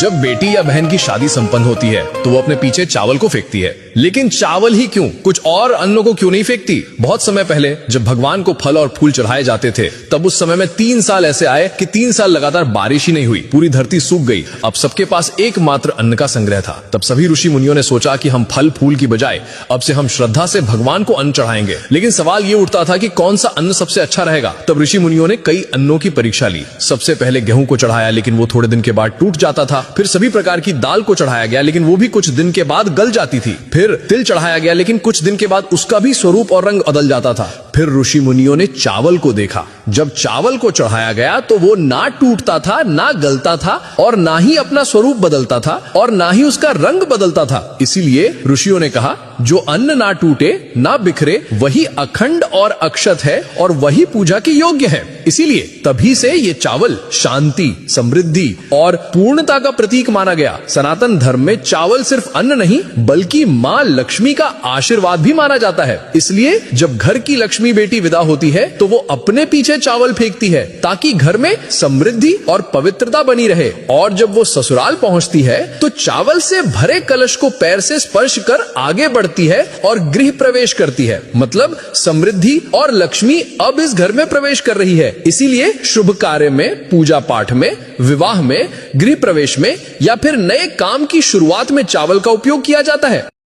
जब बेटी या बहन की शादी संपन्न होती है तो वो अपने पीछे चावल को फेंकती है, लेकिन चावल ही क्यों, कुछ और अन्नों को क्यों नहीं फेंकती? बहुत समय पहले जब भगवान को फल और फूल चढ़ाए जाते थे, तब उस समय में 3 साल ऐसे आए कि 3 साल लगातार बारिश ही नहीं हुई, पूरी धरती सूख गई। अब सबके पास एकमात्र अन्न का संग्रह था। तब सभी ऋषि मुनियों ने सोचा कि हम फल फूल की बजाय अब से हम श्रद्धा से भगवान को अन्न चढ़ाएंगे। लेकिन सवाल ये उठता था कि कौन सा अन्न सबसे अच्छा रहेगा। तब ऋषि मुनियों ने कई अन्नों की परीक्षा ली। सबसे पहले गेहूं को चढ़ाया, लेकिन वो थोड़े दिन के बाद टूट जाता था। फिर सभी प्रकार की दाल को चढ़ाया गया, लेकिन वो भी कुछ दिन के बाद गल जाती थी। फिर तिल चढ़ाया गया, लेकिन कुछ दिन के बाद उसका भी स्वरूप और रंग बदल जाता था। फिर ऋषि मुनियों ने चावल को देखा। जब चावल को चढ़ाया गया तो वो ना टूटता था, ना गलता था, और ना ही अपना स्वरूप बदलता था, और ना ही उसका रंग बदलता था। इसीलिए ऋषियों ने कहा, जो अन्न ना टूटे ना बिखरे वही अखंड और अक्षत है, और वही पूजा के योग्य है। इसीलिए तभी से ये चावल शांति, समृद्धि और पूर्णता का प्रतीक माना गया। सनातन धर्म में चावल सिर्फ अन्न नहीं, बल्कि माँ लक्ष्मी का आशीर्वाद भी माना जाता है। इसलिए जब घर की लक्ष्मी बेटी विदा होती है तो वो अपने पीछे चावल फेंकती है, ताकि घर में समृद्धि और पवित्रता बनी रहे। और जब वो ससुराल पहुंचती है तो चावल से भरे कलश को पैर से स्पर्श कर आगे बढ़ती है और गृह प्रवेश करती है। मतलब समृद्धि और लक्ष्मी अब इस घर में प्रवेश कर रही है। इसीलिए शुभ कार्य में, पूजा पाठ में, विवाह में, गृह प्रवेश में या फिर नए काम की शुरुआत में चावल का उपयोग किया जाता है।